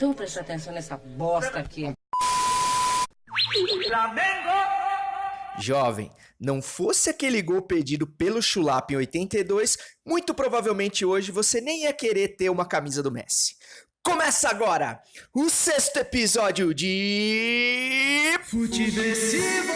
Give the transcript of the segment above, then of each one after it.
Então vou prestar atenção nessa bosta aqui. Jovem, não fosse aquele gol pedido pelo Chulapa em 82, muito provavelmente hoje você nem ia querer ter uma camisa do Messi. Começa agora o 6º episódio de... Futeversivo!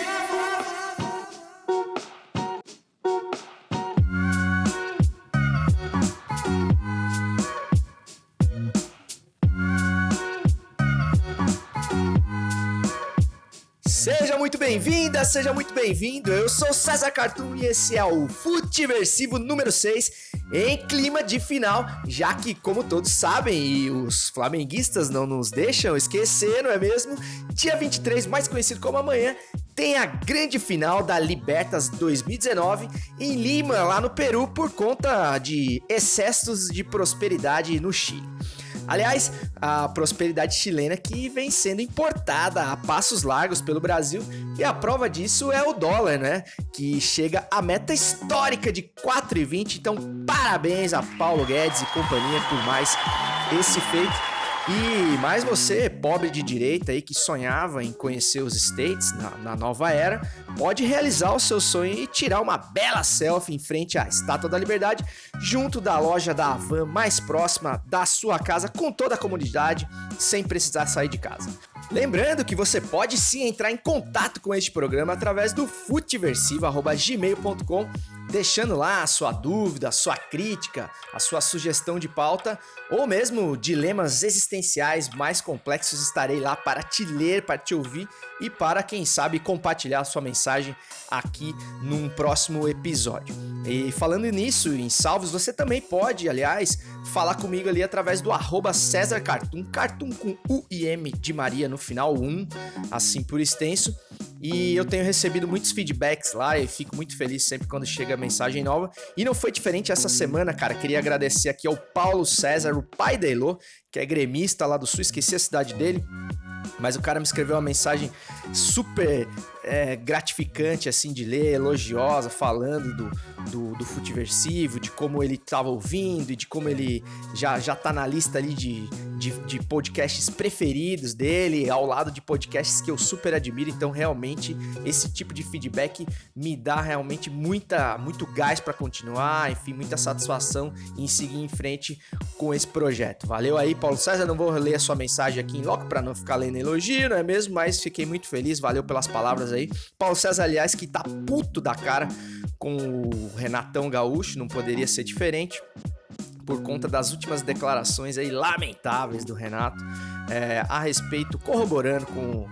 Seja muito bem-vinda, seja muito bem-vindo, eu sou César Cartoon e esse é o Futeversivo número 6, em clima de final, já que, como todos sabem, e os flamenguistas não nos deixam esquecer, não é mesmo? Dia 23, mais conhecido como amanhã, tem a grande final da Libertas 2019 em Lima, lá no Peru, por conta de excessos de prosperidade no Chile. Aliás, a prosperidade chilena que vem sendo importada a passos largos pelo Brasil, e a prova disso é o dólar, né? Que chega à meta histórica de 4,20. Então, parabéns a Paulo Guedes e companhia por mais esse feito. E mais você, pobre de direita aí que sonhava em conhecer os States na nova era, pode realizar o seu sonho e tirar uma bela selfie em frente à Estátua da Liberdade, junto da loja da Havan mais próxima da sua casa, com toda a comodidade, sem precisar sair de casa. Lembrando que você pode sim entrar em contato com este programa através do futeversivo@gmail.com, deixando lá a sua dúvida, a sua crítica, a sua sugestão de pauta ou mesmo dilemas existenciais mais complexos. Estarei lá para te ler, para te ouvir e para, quem sabe, compartilhar a sua mensagem aqui num próximo episódio. E falando nisso, em salvos, você também pode, aliás, falar comigo ali através do @CésarCartoon, Cartoon com U e M de Maria no final, 1, assim por extenso. E eu tenho recebido muitos feedbacks lá e fico muito feliz sempre quando chega mensagem nova. E não foi diferente essa semana, cara. Queria agradecer aqui ao Paulo César, o pai da Elô, que é gremista lá do Sul, esqueci a cidade dele. Mas o cara me escreveu uma mensagem super gratificante, assim, de ler, elogiosa, falando do Futeversivo, de como ele tava ouvindo e de como ele já tá na lista ali de podcasts preferidos dele, ao lado de podcasts que eu super admiro. Então, realmente, esse tipo de feedback me dá realmente muito gás para continuar, enfim, muita satisfação em seguir em frente com esse projeto. Valeu aí, Paulo César. Não vou ler a sua mensagem aqui em loco para não ficar lendo elogio, não é mesmo? Mas fiquei muito feliz, valeu pelas palavras aí. Paulo César, aliás, que tá puto da cara com o Renatão Gaúcho, não poderia ser diferente, por conta das últimas declarações aí lamentáveis do Renato a respeito, corroborando com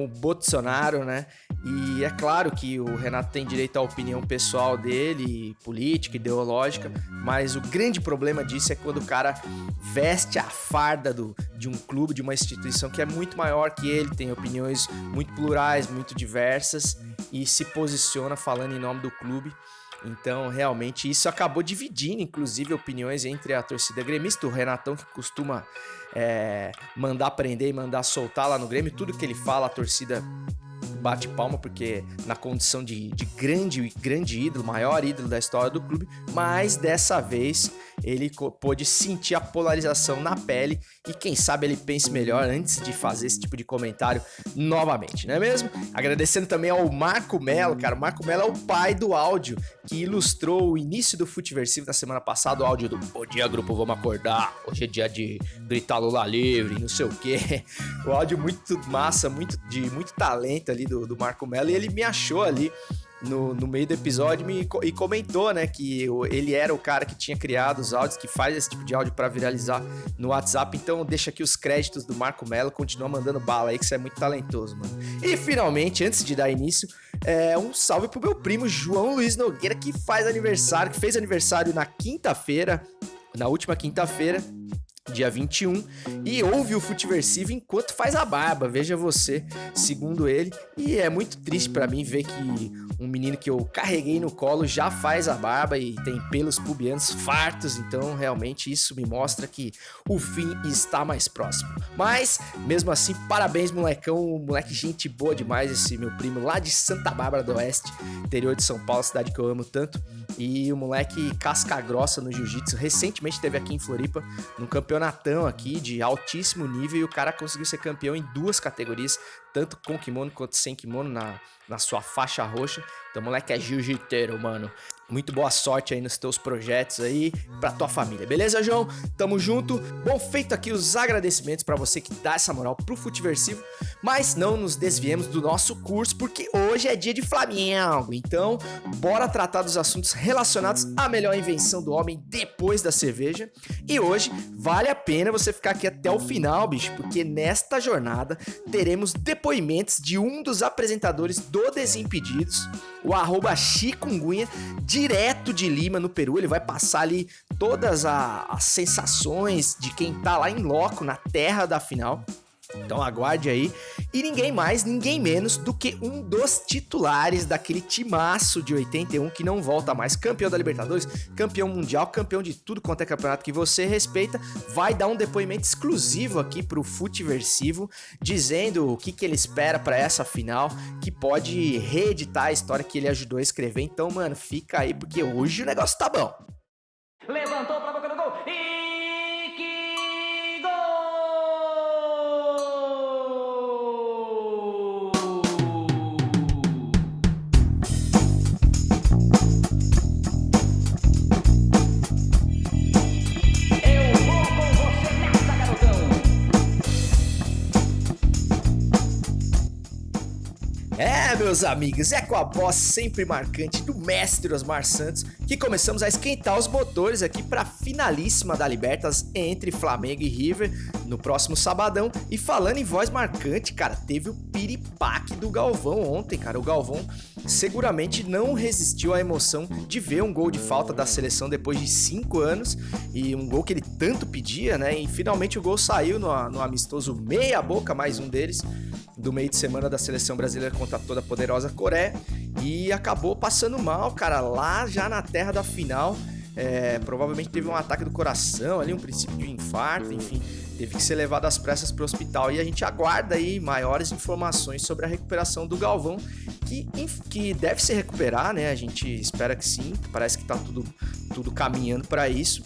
o Bolsonaro, né? E é claro que o Renato tem direito à opinião pessoal dele, política, ideológica, mas o grande problema disso é quando o cara veste a farda de um clube, de uma instituição que é muito maior que ele, tem opiniões muito plurais, muito diversas e se posiciona falando em nome do clube. Então, realmente, isso acabou dividindo, inclusive, opiniões entre a torcida gremista, o Renatão, que costuma mandar prender e mandar soltar lá no Grêmio. Tudo que ele fala, a torcida bate palma, porque na condição de grande ídolo, maior ídolo da história do clube, mas dessa vez ele pôde sentir a polarização na pele e quem sabe ele pense melhor antes de fazer esse tipo de comentário novamente, não é mesmo? Agradecendo também ao Marco Melo, cara. O Marco Melo é o pai do áudio que ilustrou o início do Futeversivo da semana passada, o áudio do "Bom dia, grupo, vamos acordar, hoje é dia de gritar Lula livre", não sei o quê. O áudio muito massa, de muito talento ali do Marco Melo, e ele me achou ali no meio do episódio e comentou, né, que ele era o cara que tinha criado os áudios, que faz esse tipo de áudio pra viralizar no WhatsApp. Então deixa aqui os créditos do Marco Melo, continua mandando bala aí, que você é muito talentoso, mano. E finalmente, antes de dar início, um salve pro meu primo João Luiz Nogueira, que fez aniversário na última quinta-feira, dia 21, e ouve o Futeversivo enquanto faz a barba, veja você, segundo ele. E é muito triste pra mim ver que um menino que eu carreguei no colo já faz a barba e tem pelos pubianos fartos. Então realmente isso me mostra que o fim está mais próximo. Mas mesmo assim, parabéns, molecão, moleque gente boa demais, esse meu primo lá de Santa Bárbara do Oeste, interior de São Paulo, cidade que eu amo tanto. E o moleque casca grossa no jiu-jitsu, recentemente esteve aqui em Floripa num campeonato campeonatão aqui de altíssimo nível e o cara conseguiu ser campeão em 2 categorias, tanto com kimono quanto sem kimono na sua faixa roxa. Então, moleque é jiu-jiteiro, mano. Muito boa sorte aí nos teus projetos aí, pra tua família, beleza, João? Tamo junto. Bom, feito aqui os agradecimentos pra você que dá essa moral pro Futiversivo, mas não nos desviemos do nosso curso, porque hoje é dia de Flamengo. Então, bora tratar dos assuntos relacionados à melhor invenção do homem depois da cerveja. E hoje vale a pena você ficar aqui até o final, bicho, porque nesta jornada teremos depoimentos de um dos apresentadores do Desimpedidos, o @Chikungunya, direto de Lima, no Peru. Ele vai passar ali todas as sensações de quem tá lá em loco, na terra da final. Então aguarde aí. E ninguém mais, ninguém menos do que um dos titulares daquele timaço de 81 que não volta mais. Campeão da Libertadores, campeão mundial, campeão de tudo quanto é campeonato que você respeita. Vai dar um depoimento exclusivo aqui pro Futiversivo, dizendo o que ele espera pra essa final, que pode reeditar a história que ele ajudou a escrever. Então, mano, fica aí, porque hoje o negócio tá bom. Levantou pra boca do gol e que gol! Eu vou com você nessa, garotão! Meus amigos, é com a voz sempre marcante do mestre Osmar Santos que começamos a esquentar os motores aqui para a finalíssima da Libertas entre Flamengo e River no próximo sabadão. E falando em voz marcante, cara, teve o piripaque do Galvão ontem, cara. O Galvão seguramente não resistiu à emoção de ver um gol de falta da seleção depois de 5 anos e um gol que ele tanto pedia, né? E finalmente o gol saiu no amistoso meia boca, mais um deles, do meio de semana da seleção brasileira contra toda a poderosa Coreia, e acabou passando mal, cara, lá já na terra da final. Provavelmente teve um ataque do coração ali, um princípio de infarto, enfim, teve que ser levado às pressas para o hospital, e a gente aguarda aí maiores informações sobre a recuperação do Galvão, que deve se recuperar, né? A gente espera que sim, parece que tá tudo caminhando para isso.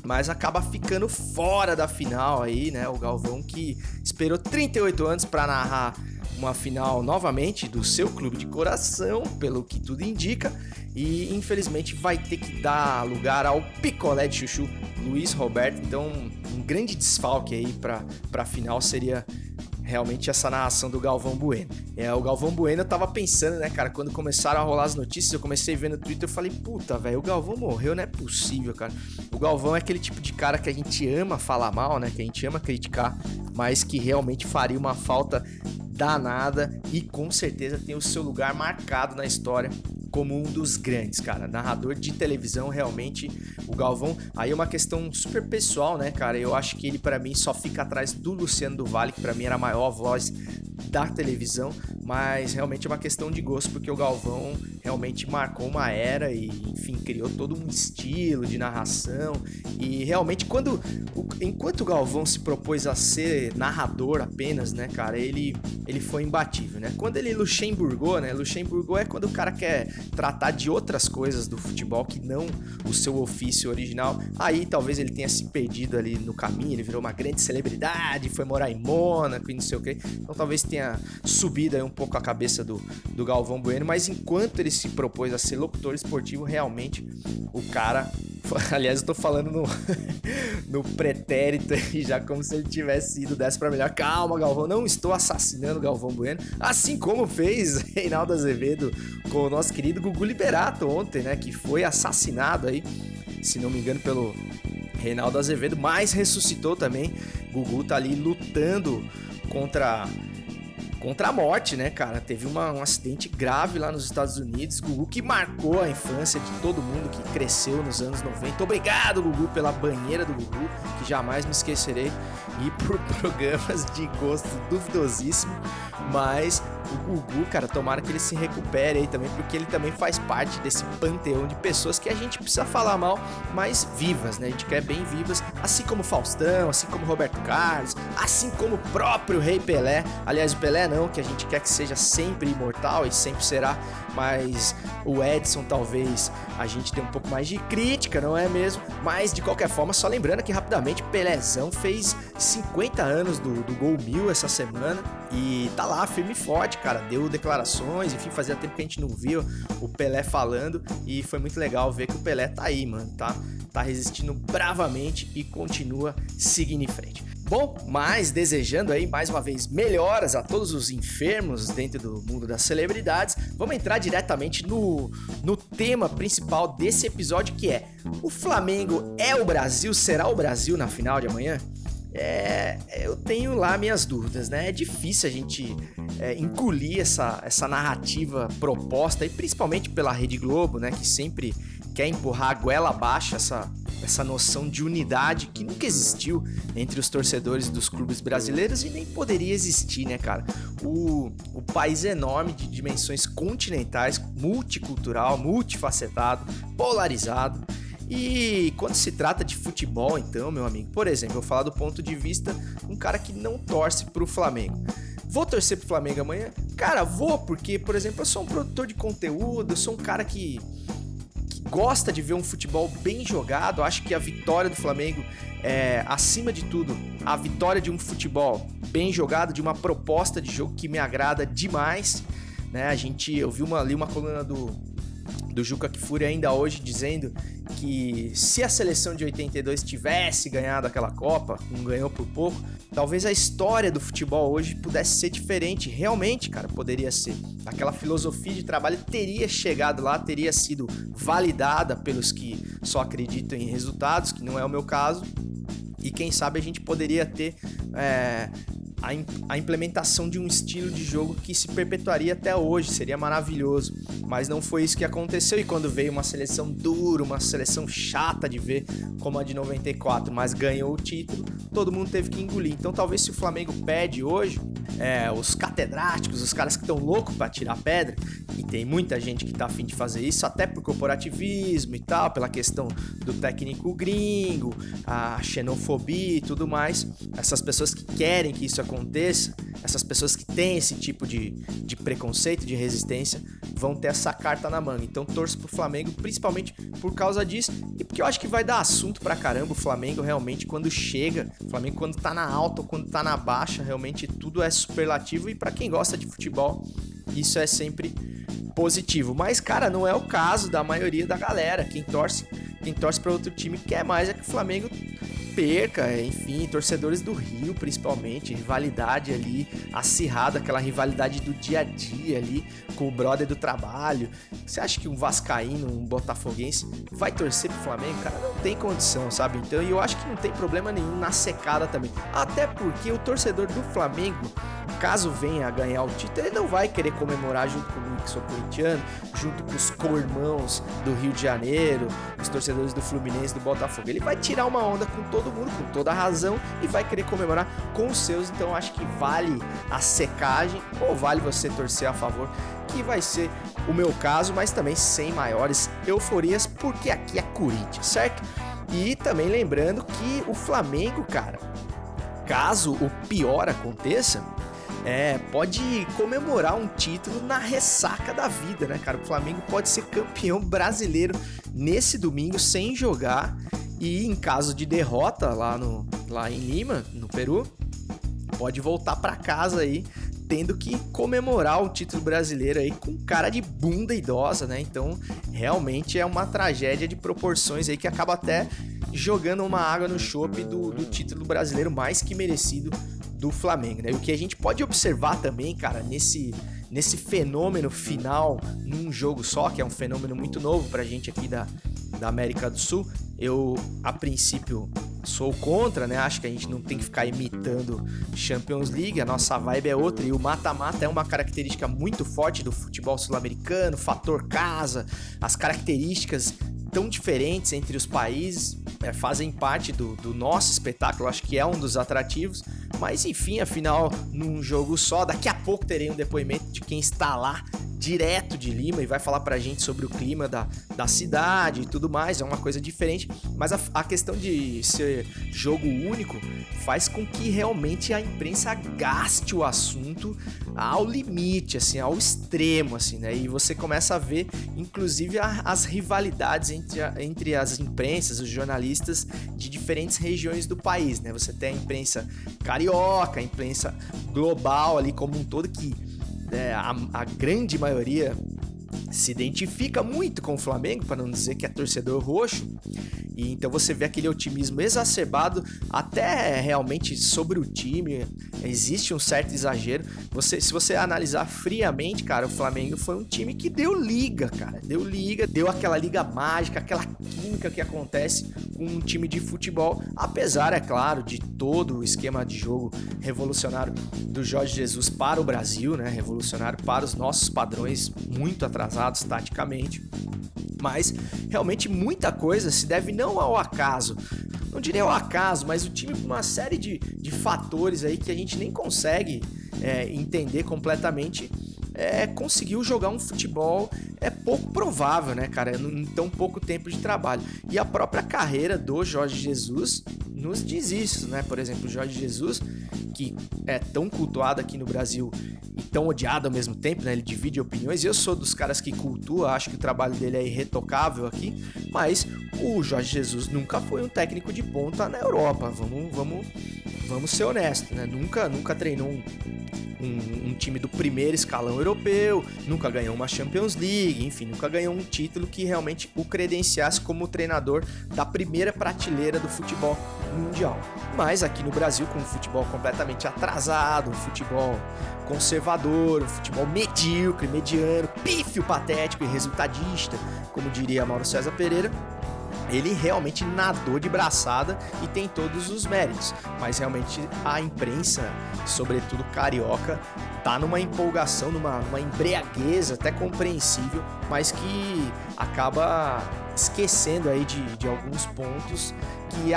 Mas acaba ficando fora da final aí, né? O Galvão, que esperou 38 anos para narrar uma final novamente do seu clube de coração, pelo que tudo indica, e infelizmente vai ter que dar lugar ao picolé de chuchu Luiz Roberto. Então, um grande desfalque aí para a final seria realmente essa narração do Galvão Bueno. O Galvão Bueno, eu tava pensando, né, cara, quando começaram a rolar as notícias, eu comecei a ver no Twitter, eu falei, puta, velho, o Galvão morreu, não é possível, cara. O Galvão é aquele tipo de cara que a gente ama falar mal, né, que a gente ama criticar, mas que realmente faria uma falta danada e com certeza tem o seu lugar marcado na história como um dos grandes, cara. Narrador de televisão, realmente, o Galvão. Aí é uma questão super pessoal, né, cara? Eu acho que ele, pra mmim, só fica atrás do Luciano do Vale, que pra mim era a maior voz da televisão, mas realmente é uma questão de gosto, porque o Galvão realmente marcou uma era e, enfim, criou todo um estilo de narração. E realmente, enquanto o Galvão se propôs a ser narrador apenas, né, cara, ele foi imbatível, né? Quando ele luxemburgou, né? Luxemburgou é quando o cara quer tratar de outras coisas do futebol que não o seu ofício original. Aí talvez ele tenha se perdido ali no caminho, ele virou uma grande celebridade, foi morar em Mônaco e não sei o que. Então talvez tenha subido aí um pouco a cabeça do Galvão Bueno, mas enquanto ele se propôs a ser locutor esportivo, realmente o cara... Aliás, eu tô falando no pretérito aí, já como se ele tivesse ido dessa pra melhor. Calma, Galvão, não estou assassinando o Galvão Bueno, assim como fez Reinaldo Azevedo com o nosso querido Gugu Liberato ontem, né, que foi assassinado aí, se não me engano, pelo Reinaldo Azevedo, mas ressuscitou também. Gugu tá ali lutando contra a morte, né, cara? Teve um acidente grave lá nos Estados Unidos. Gugu, que marcou a infância de todo mundo que cresceu nos anos 90. Obrigado, Gugu, pela banheira do Gugu, que jamais me esquecerei. E por programas de gosto duvidosíssimo. Mas o Gugu, cara, tomara que ele se recupere aí também, porque ele também faz parte desse panteão de pessoas que a gente precisa falar mal, mas vivas, né? A gente quer bem vivas, assim como Faustão, assim como Roberto Carlos, assim como o próprio Rei Pelé. Aliás, o Pelé não, que a gente quer que seja sempre imortal e sempre será, mas O Edson, talvez, a gente tenha um pouco mais de crítica, não é mesmo? Mas, de qualquer forma, só lembrando aqui rapidamente, Pelézão fez 50 anos do Gol 1000 essa semana e tá lá, firme e forte, cara. Deu declarações, enfim, fazia tempo que a gente não via o Pelé falando e foi muito legal ver que o Pelé tá aí, mano, tá resistindo bravamente e continua seguindo em frente. Bom, mas desejando aí mais uma vez melhoras a todos os enfermos dentro do mundo das celebridades, vamos entrar diretamente no tema principal desse episódio, que é: o Flamengo é o Brasil? Será o Brasil na final de amanhã? Eu tenho lá minhas dúvidas, né? É difícil a gente engolir essa narrativa proposta, e principalmente pela Rede Globo, né? Que sempre quer empurrar a goela abaixo essa noção de unidade que nunca existiu entre os torcedores dos clubes brasileiros e nem poderia existir, né, cara? O país é enorme, de dimensões continentais, multicultural, multifacetado, polarizado. E quando se trata de futebol, então, meu amigo, por exemplo, eu vou falar do ponto de vista de um cara que não torce pro Flamengo. Vou torcer pro Flamengo amanhã? Cara, vou, porque, por exemplo, eu sou um produtor de conteúdo, eu sou um cara que gosta de ver um futebol bem jogado. Acho que a vitória do Flamengo é, acima de tudo, a vitória de um futebol bem jogado, de uma proposta de jogo que me agrada demais, né? Eu vi uma coluna do Juca Kfouri ainda hoje dizendo que se a seleção de 82 tivesse ganhado aquela Copa, não ganhou por pouco, talvez a história do futebol hoje pudesse ser diferente. Realmente, cara, poderia ser. Aquela filosofia de trabalho teria chegado lá, teria sido validada pelos que só acreditam em resultados, que não é o meu caso, e quem sabe a gente poderia ter a implementação de um estilo de jogo que se perpetuaria até hoje, seria maravilhoso, mas não foi isso que aconteceu. E quando veio uma seleção dura, uma seleção chata de ver, como a de 94, mas ganhou o título, todo mundo teve que engolir. Então talvez se o Flamengo perde hoje, os catedráticos, os caras que estão loucos para tirar pedra, e tem muita gente que tá afim de fazer isso, até por corporativismo e tal, pela questão do técnico gringo, a xenofobia e tudo mais, essas pessoas que querem que isso aconteça, essas pessoas que têm esse tipo de preconceito, de resistência, vão ter essa carta na manga. Então torço pro Flamengo, principalmente por causa disso, e porque eu acho que vai dar assunto pra caramba o Flamengo realmente quando chega, o Flamengo quando tá na alta ou quando tá na baixa, realmente tudo é superlativo, e pra quem gosta de futebol, isso é sempre positivo. Mas, cara, não é o caso da maioria da galera. Quem torce pra outro time quer mais é que o Flamengo perca, enfim, torcedores do Rio principalmente, rivalidade ali acirrada, aquela rivalidade do dia a dia ali com o brother do trabalho. Você acha que um vascaíno, um botafoguense vai torcer pro Flamengo? Cara, não tem condição, sabe? Então, eu acho que não tem problema nenhum na secada também, até porque o torcedor do Flamengo, caso venha a ganhar o título, ele não vai querer comemorar junto comigo, que sou corintiano, junto com os co-irmãos do Rio de Janeiro, os torcedores do Fluminense, do Botafogo. Ele vai tirar uma onda com todo mundo, com toda a razão, e vai querer comemorar com os seus. Então acho que vale a secagem, ou vale você torcer a favor, que vai ser o meu caso, mas também sem maiores euforias, porque aqui é Corinthians, certo? E também lembrando que o Flamengo, cara, caso o pior aconteça, pode comemorar um título na ressaca da vida, né, cara? O Flamengo pode ser campeão brasileiro nesse domingo sem jogar, e em caso de derrota lá em Lima, no Peru, pode voltar para casa aí tendo que comemorar o título brasileiro aí com cara de bunda idosa, né? Então, realmente é uma tragédia de proporções aí que acaba até jogando uma água no chope do título brasileiro mais que merecido do Flamengo, né? E o que a gente pode observar também, cara, nesse fenômeno final num jogo só, que é um fenômeno muito novo pra gente aqui da América do Sul, eu, a princípio, sou contra, né? Acho que a gente não tem que ficar imitando Champions League, a nossa vibe é outra, e o mata-mata é uma característica muito forte do futebol sul-americano, fator casa, as características tão diferentes entre os países fazem parte do nosso espetáculo, acho que é um dos atrativos, mas enfim, afinal, num jogo só, daqui a pouco terei um depoimento de quem está lá direto de Lima e vai falar pra gente sobre o clima da cidade e tudo mais, é uma coisa diferente, mas a questão de ser jogo único faz com que realmente a imprensa gaste o assunto ao limite, assim, ao extremo, assim, né? E você começa a ver, inclusive, as rivalidades entre as imprensas, os jornalistas de diferentes regiões do país, né? Você tem a imprensa carioca, a imprensa global ali como um todo, que a grande maioria se identifica muito com o Flamengo, para não dizer que é torcedor roxo, e então você vê aquele otimismo exacerbado até realmente sobre o time, existe um certo exagero. Se você analisar friamente, cara, o Flamengo foi um time que deu liga, cara, deu aquela liga mágica, aquela química que acontece com um time de futebol, apesar, é claro, de todo o esquema de jogo revolucionário do Jorge Jesus para o Brasil, né, revolucionário para os nossos padrões, muito atrasados taticamente. Mas realmente muita coisa se deve não ao acaso, não diria ao acaso, mas o time com uma série de fatores aí que a gente nem consegue entender completamente, conseguiu jogar um futebol pouco provável, né, cara, em tão pouco tempo de trabalho. E a própria carreira do Jorge Jesus nos diz isso, né? Por exemplo, o Jorge Jesus, que é tão cultuado aqui no Brasil e tão odiado ao mesmo tempo, né? Ele divide opiniões, e eu sou dos caras que cultua, acho que o trabalho dele é irretocável aqui, mas o Jorge Jesus nunca foi um técnico de ponta na Europa, vamos ser honestos, né? Nunca treinou um time do primeiro escalão europeu, nunca ganhou uma Champions League, enfim, nunca ganhou um título que realmente o credenciasse como treinador da primeira prateleira do futebol mundial. Mas aqui no Brasil, com um futebol completamente atrasado, um futebol conservador, um futebol medíocre, mediano, pífio, patético e resultadista, como diria Mauro César Pereira, ele realmente nadou de braçada e tem todos os méritos, mas realmente a imprensa, sobretudo carioca, tá numa empolgação, numa embriaguez até compreensível, mas que acaba esquecendo aí de alguns pontos que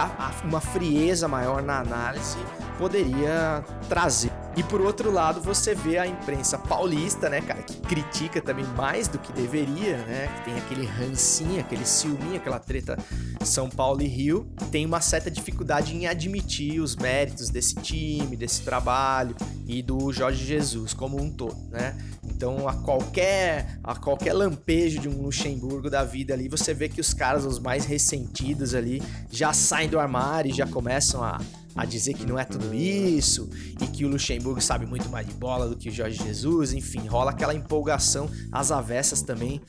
uma frieza maior na análise poderia trazer. E por outro lado, você vê a imprensa paulista, né, cara, que critica também mais do que deveria, né, que tem aquele rancinho, aquele ciúminho, aquela treta São Paulo e Rio, tem uma certa dificuldade em admitir os méritos desse time, desse trabalho e do Jorge Jesus como um todo, né? Então, a qualquer lampejo de um Luxemburgo da vida ali, você vê que os caras, os mais ressentidos ali, já saem do armário e já começam a dizer que não é tudo isso e que o Luxemburgo sabe muito mais de bola do que o Jorge Jesus, enfim, rola aquela empolgação às avessas também,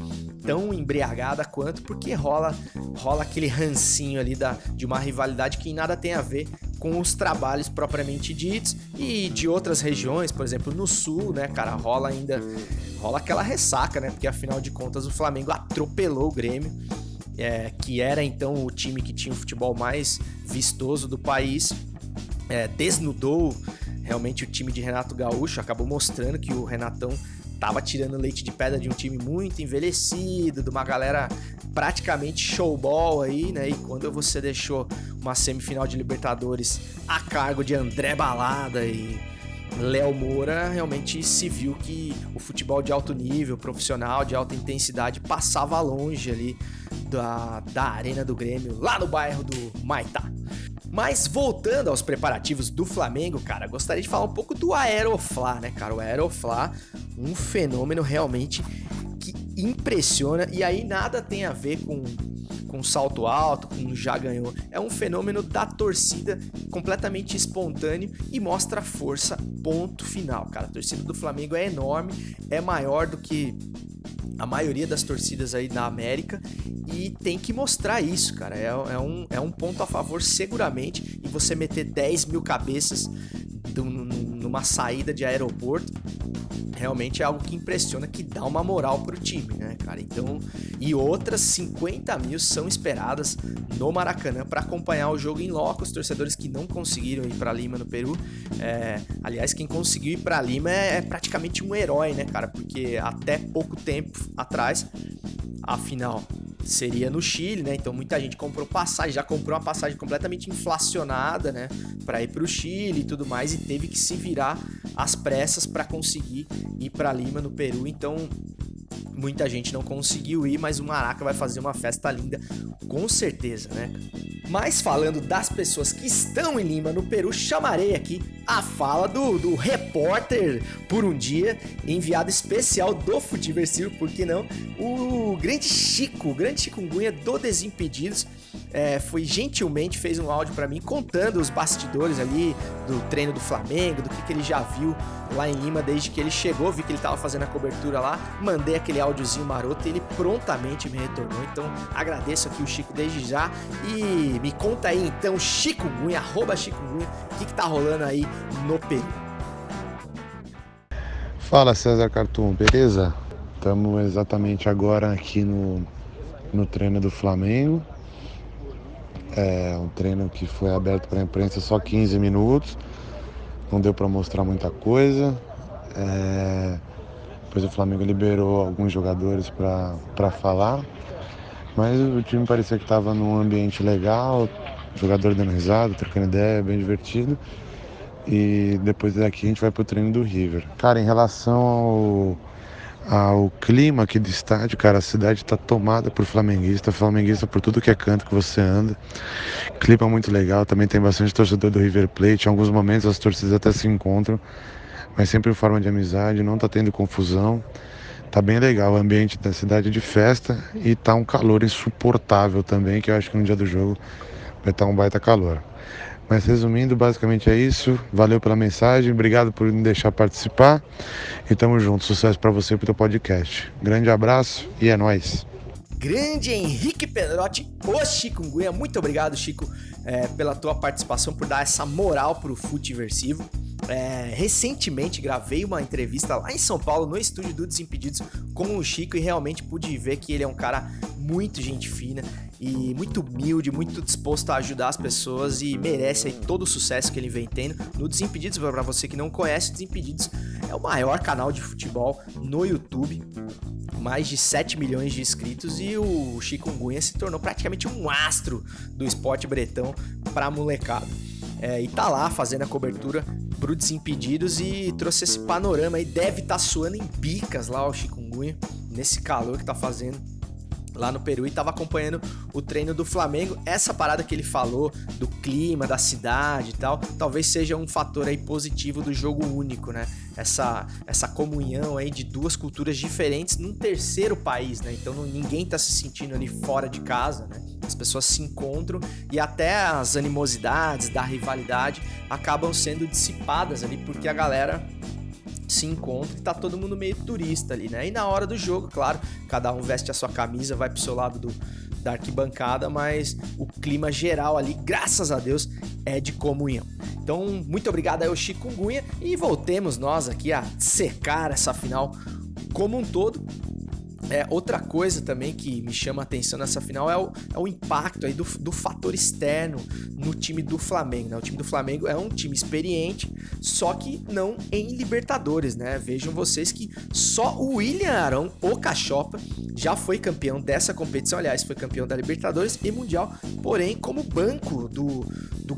tão embriagada quanto, porque rola aquele rancinho ali de uma rivalidade que nada tem a ver com os trabalhos propriamente ditos, e de outras regiões, por exemplo, no Sul, né, cara, rola aquela ressaca, né, porque afinal de contas o Flamengo atropelou o Grêmio, que era então o time que tinha o futebol mais vistoso do país, desnudou realmente o time de Renato Gaúcho, acabou mostrando que o Renatão tava tirando leite de pedra de um time muito envelhecido, de uma galera praticamente showball aí, né? E quando você deixou uma semifinal de Libertadores a cargo de André Balada e Léo Moura, realmente se viu que o futebol de alto nível, profissional, de alta intensidade, passava longe ali da arena do Grêmio, lá no bairro do Maitá. Mas voltando aos preparativos do Flamengo, cara, gostaria de falar um pouco do Aeroflá, né, cara? O Aeroflá, um fenômeno realmente que impressiona, e aí nada tem a ver com salto alto, com já ganhou. É um fenômeno da torcida completamente espontâneo e mostra força, ponto final, cara. A torcida do Flamengo é enorme, é maior do que a maioria das torcidas aí da América, e tem que mostrar isso, cara. É um ponto a favor seguramente, e você meter 10 mil cabeças numa saída de aeroporto realmente é algo que impressiona, que dá uma moral pro time, né, cara? Então, e outras 50 mil são esperadas no Maracanã para acompanhar o jogo em loco. Os torcedores que não conseguiram ir para Lima, no Peru, aliás, quem conseguiu ir para Lima é praticamente um herói, né, cara? Porque até pouco tempo atrás, a final seria no Chile, né? Então muita gente já comprou uma passagem completamente inflacionada, né, para ir para o Chile e tudo mais, e teve que se virar às pressas para conseguir ir para Lima, no Peru. Então muita gente não conseguiu ir, mas o Maraca vai fazer uma festa linda, com certeza, né? Mas falando das pessoas que estão em Lima, no Peru, chamarei aqui a fala do repórter por um dia, enviado especial do Futiversivo, por que não? O grande Chikungunya do Desimpedidos, gentilmente fez um áudio pra mim contando os bastidores ali do treino do Flamengo, do que ele já viu lá em Lima desde que ele chegou. Vi que ele tava fazendo a cobertura lá, mandei aquele áudiozinho maroto e ele prontamente me retornou. Então agradeço aqui o Chico desde já. E me conta aí então, Chikungunya, @Chikungunya, o que tá rolando aí no Peru? Fala, César Cartoon, beleza? Estamos exatamente agora aqui no treino do Flamengo. É um treino que foi aberto para a imprensa só 15 minutos, não deu para mostrar muita coisa. Depois o Flamengo liberou alguns jogadores para falar, mas o time parecia que estava num ambiente legal, jogador dando risada, trocando ideia, bem divertido. E depois daqui a gente vai pro treino do River. Cara, em relação ao clima aqui do estádio, cara, a cidade tá tomada por flamenguista por tudo que é canto que você anda. Clima muito legal, também tem bastante torcedor do River Plate. Em alguns momentos as torcidas até se encontram, mas sempre em forma de amizade, não tá tendo confusão. Tá bem legal o ambiente da cidade de festa e tá um calor insuportável também, que eu acho que no dia do jogo vai estar um baita calor. Mas resumindo, basicamente é isso. Valeu pela mensagem, obrigado por me deixar participar e tamo junto. Sucesso pra você e pro teu podcast. Grande abraço e é nóis. Grande Henrique Pedrotti, o Chikungunya. Muito obrigado, Chico, pela tua participação, por dar essa moral pro Futiversivo. Recentemente gravei uma entrevista lá em São Paulo, no estúdio do Desimpedidos, com o Chico, e realmente pude ver que ele é um cara muito gente fina e muito humilde, muito disposto a ajudar as pessoas, e merece aí todo o sucesso que ele vem tendo no Desimpedidos. Para você que não conhece, o Desimpedidos é o maior canal de futebol no YouTube, mais de 7 milhões de inscritos, e o Chikungunya se tornou praticamente um astro do esporte bretão pra molecada. E tá lá fazendo a cobertura pro Desimpedidos e trouxe esse panorama aí. Deve estar suando em bicas lá o Chikungunya, nesse calor que tá fazendo lá no Peru, e tava acompanhando o treino do Flamengo. Essa parada que ele falou do clima, da cidade e tal, talvez seja um fator aí positivo do jogo único, né? Essa comunhão aí de duas culturas diferentes num terceiro país, né? Então ninguém tá se sentindo ali fora de casa, né? As pessoas se encontram e até as animosidades da rivalidade acabam sendo dissipadas ali, porque a galera se encontra e tá todo mundo meio turista ali, né? E na hora do jogo, claro, cada um veste a sua camisa, vai pro seu lado da arquibancada, mas o clima geral ali, graças a Deus, é de comunhão. Então, muito obrigado aí ao Chikungunya, e voltemos nós aqui a secar essa final como um todo. Outra coisa também que me chama a atenção nessa final é o impacto aí do fator externo no time do Flamengo, né? O time do Flamengo é um time experiente, só que não em Libertadores, né? Vejam vocês que só o William Arão, o Cachopa, já foi campeão dessa competição. Aliás, foi campeão da Libertadores e Mundial, porém como banco do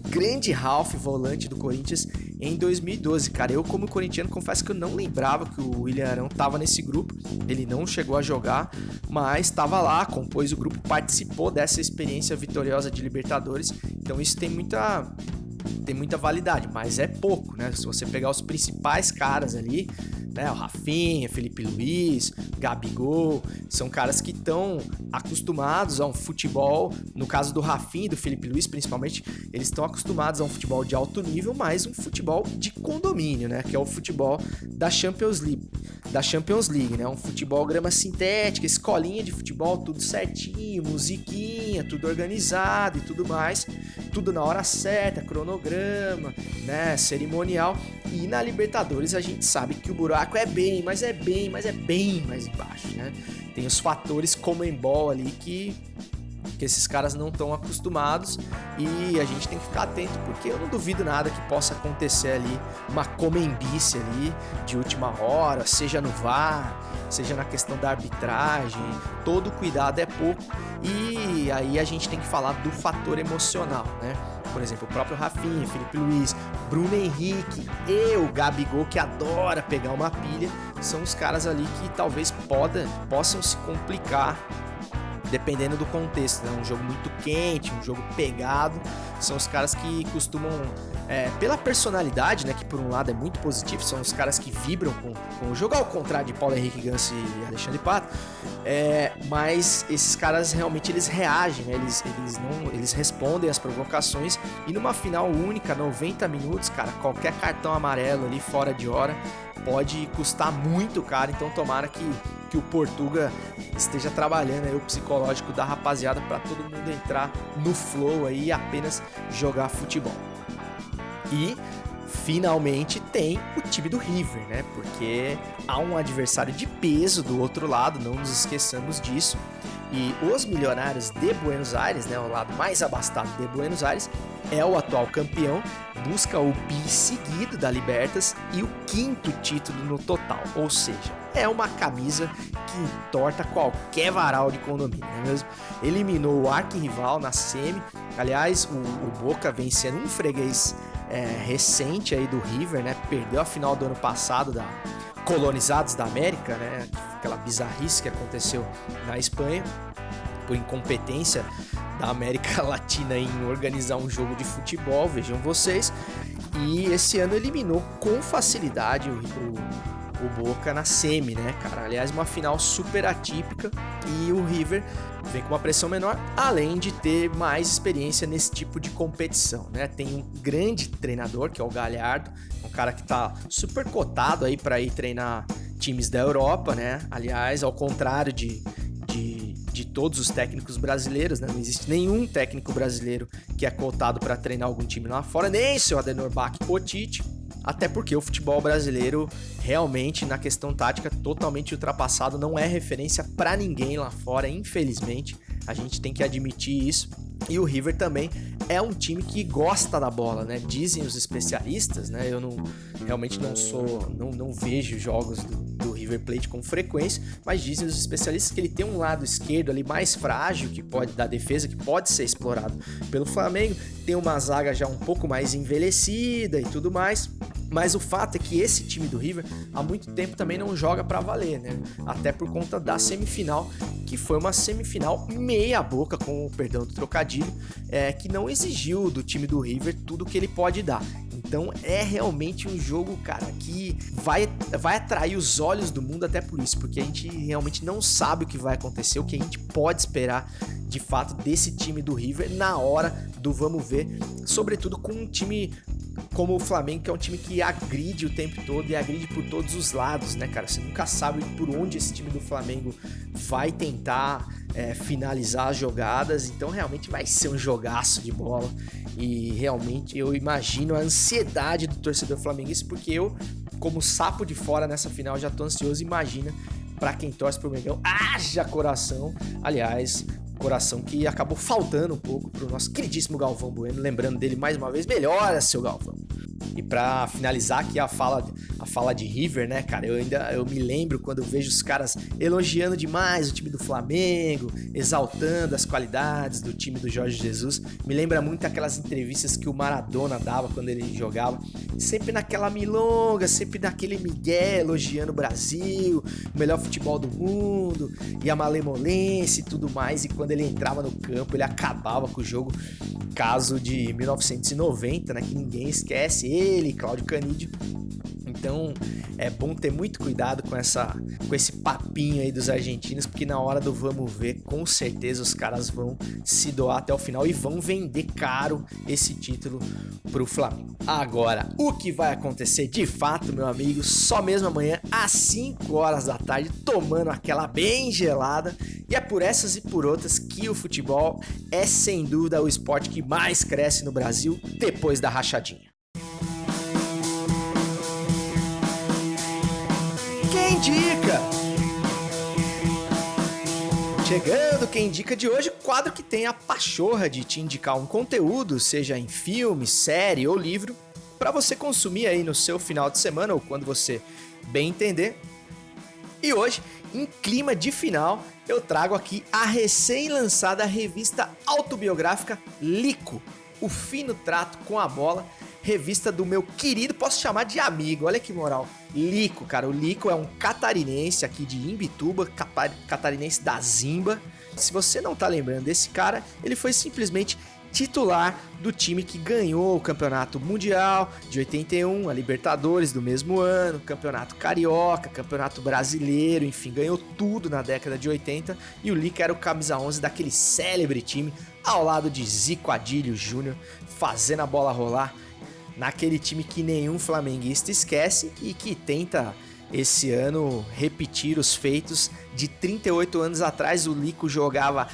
grande Ralf, volante do Corinthians, em 2012. Cara, eu como corintiano confesso que eu não lembrava que o William Arão tava nesse grupo. Ele não chegou a jogar, mas estava lá, compôs o grupo, participou dessa experiência vitoriosa de Libertadores. Então isso tem muita validade, mas é pouco, né? Se você pegar os principais caras ali, né? O Rafinha, Felipe Luiz, Gabigol, são caras que estão acostumados a um futebol. No caso do Rafinha e do Felipe Luiz, principalmente, eles estão acostumados a um futebol de alto nível, mas um futebol de condomínio, né? Que é o futebol da Champions League, né? Um futebol grama sintética, escolinha de futebol, tudo certinho, musiquinha, tudo organizado e tudo mais, tudo na hora certa, cronograma, né? Cerimonial. E na Libertadores a gente sabe que o buraco é bem mais embaixo, né? Tem os fatores Conmebol ali que esses caras não estão acostumados, e a gente tem que ficar atento, porque eu não duvido nada que possa acontecer ali uma comembice ali de última hora, seja no VAR, seja na questão da arbitragem. Todo cuidado é pouco, e aí a gente tem que falar do fator emocional, né? Por exemplo, o próprio Rafinha, Felipe Luiz, Bruno Henrique e o Gabigol, que adora pegar uma pilha, são os caras ali que talvez possam se complicar dependendo do contexto, né? Um jogo muito quente, um jogo pegado, são os caras que costumam, pela personalidade, né, que por um lado é muito positivo, são os caras que vibram com o jogo, ao contrário de Paulo Henrique Ganso e Alexandre Pato, mas esses caras realmente eles reagem, né? Eles respondem às provocações, e numa final única, 90 minutos, cara, qualquer cartão amarelo ali fora de hora pode custar muito caro, então tomara que o Portuga esteja trabalhando aí o psicológico da rapaziada para todo mundo entrar no flow aí e apenas jogar futebol. E finalmente tem o time do River, né? Porque há um adversário de peso do outro lado, não nos esqueçamos disso. E os Milionários de Buenos Aires, né, o lado mais abastado de Buenos Aires, é o atual campeão, busca o bi seguido da Libertas e o 5º título no total, ou seja, é uma camisa que entorta qualquer varal de condomínio, não é mesmo? Eliminou o arquirrival na semi, aliás, o Boca vem sendo um freguês recente aí do River, né? Perdeu a final do ano passado da Colonizados da América, né? Aquela bizarrice que aconteceu na Espanha por incompetência da América Latina em organizar um jogo de futebol, vejam vocês. E esse ano eliminou com facilidade o Boca na semi, né, cara? Aliás, uma final super atípica, e o River vem com uma pressão menor, além de ter mais experiência nesse tipo de competição, né? Tem um grande treinador, que é o Galhardo, um cara que tá super cotado aí para ir treinar times da Europa, né? Aliás, ao contrário de todos os técnicos brasileiros, né? Não existe nenhum técnico brasileiro que é cotado para treinar algum time lá fora, nem seu Adenor Bach ou Tite, até porque o futebol brasileiro realmente, na questão tática, totalmente ultrapassado, não é referência para ninguém lá fora, infelizmente, a gente tem que admitir isso. E o River também é um time que gosta da bola, né? Dizem os especialistas, né? Eu realmente não vejo jogos do River Plate com frequência, mas dizem os especialistas que ele tem um lado esquerdo ali mais frágil, que pode dar defesa, que pode ser explorado pelo Flamengo, tem uma zaga já um pouco mais envelhecida e tudo mais. Mas o fato é que esse time do River há muito tempo também não joga pra valer, né? Até por conta da semifinal, que foi uma semifinal meia boca, com o perdão do trocadilho, que não exigiu do time do River tudo que ele pode dar. Então é realmente um jogo, cara, que vai atrair os olhos do mundo até por isso, porque a gente realmente não sabe o que vai acontecer, o que a gente pode esperar de fato desse time do River na hora do vamos ver, sobretudo com um time como o Flamengo, que é um time que agride o tempo todo e agride por todos os lados, né, cara? Você nunca sabe por onde esse time do Flamengo vai tentar finalizar as jogadas, então realmente vai ser um jogaço de bola, e realmente eu imagino a ansiedade do torcedor flamenguista, porque eu, como sapo de fora nessa final, já tô ansioso. Imagina pra quem torce pro Mengão, haja coração, aliás, coração que acabou faltando um pouco pro nosso queridíssimo Galvão Bueno, lembrando dele mais uma vez, melhora seu Galvão. E pra finalizar aqui a fala de River, né, cara, eu me lembro quando eu vejo os caras elogiando demais o time do Flamengo, exaltando as qualidades do time do Jorge Jesus, me lembra muito aquelas entrevistas que o Maradona dava quando ele jogava, sempre naquela milonga, sempre naquele migué, elogiando o Brasil, o melhor futebol do mundo, e a malemolência e tudo mais, e quando ele entrava no campo, ele acabava com o jogo. Caso de 1990, né, que ninguém esquece, ele, Cláudio Canídio. Então é bom ter muito cuidado com esse papinho aí dos argentinos, porque na hora do vamos ver, com certeza os caras vão se doar até o final e vão vender caro esse título pro Flamengo. Agora, o que vai acontecer de fato, meu amigo, só mesmo amanhã às 5 horas da tarde, tomando aquela bem gelada. E é por essas e por outras que o futebol é sem dúvida o esporte que mais cresce no Brasil depois da rachadinha. Quem indica? Chegando Quem Indica de hoje, quadro que tem a pachorra de te indicar um conteúdo, seja em filme, série ou livro, para você consumir aí no seu final de semana ou quando você bem entender. E hoje, em clima de final, eu trago aqui a recém-lançada revista autobiográfica Lico, o fino trato com a bola, revista do meu querido, posso chamar de amigo, olha que moral, Lico, cara. O Lico é um catarinense aqui de Imbituba, catarinense da Zimba. Se você não tá lembrando desse cara, ele foi simplesmente titular do time que ganhou o Campeonato Mundial de 81, a Libertadores do mesmo ano, Campeonato Carioca, Campeonato Brasileiro, enfim, ganhou tudo na década de 80, e o Lico era o camisa 11 daquele célebre time, ao lado de Zico Adílio Júnior, fazendo a bola rolar, naquele time que nenhum flamenguista esquece e que tenta esse ano repetir os feitos de 38 anos atrás. O Lico jogava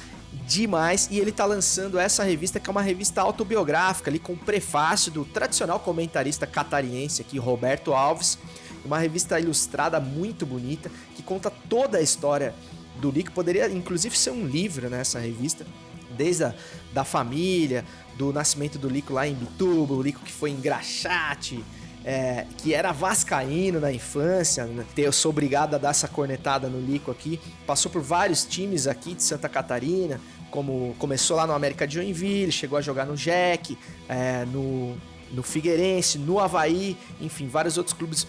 demais e ele tá lançando essa revista, que é uma revista autobiográfica ali, com o prefácio do tradicional comentarista catarinense aqui, Roberto Alves, uma revista ilustrada muito bonita, que conta toda a história do Lico. Poderia inclusive ser um livro nessa revista, desde da família, do nascimento do Lico lá em Imbituba, o Lico que foi em Graxate, que era vascaíno na infância, né? Eu sou obrigado a dar essa cornetada no Lico aqui. Passou por vários times aqui de Santa Catarina, como começou lá no América de Joinville, chegou a jogar no Jack, no Figueirense, no Avaí, enfim, vários outros clubes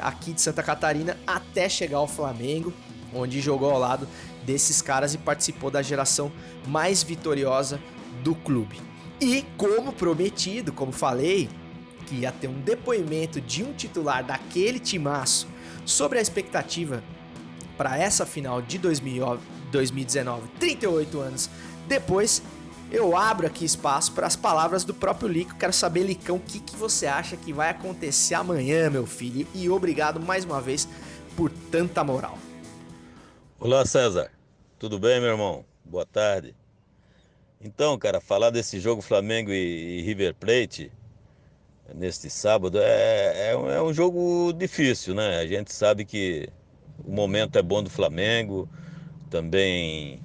aqui de Santa Catarina, até chegar ao Flamengo, onde jogou ao lado desses caras e participou da geração mais vitoriosa do clube. E como prometido, como falei, que ia ter um depoimento de um titular daquele timaço sobre a expectativa para essa final de 2019, 38 anos depois, eu abro aqui espaço para as palavras do próprio Lico. Quero saber, Licão, o que você acha que vai acontecer amanhã, meu filho? E obrigado mais uma vez por tanta moral. Olá, César. Tudo bem, meu irmão? Boa tarde. Então, cara, falar desse jogo Flamengo e River Plate neste sábado é um jogo difícil, né? A gente sabe que o momento é bom do Flamengo, também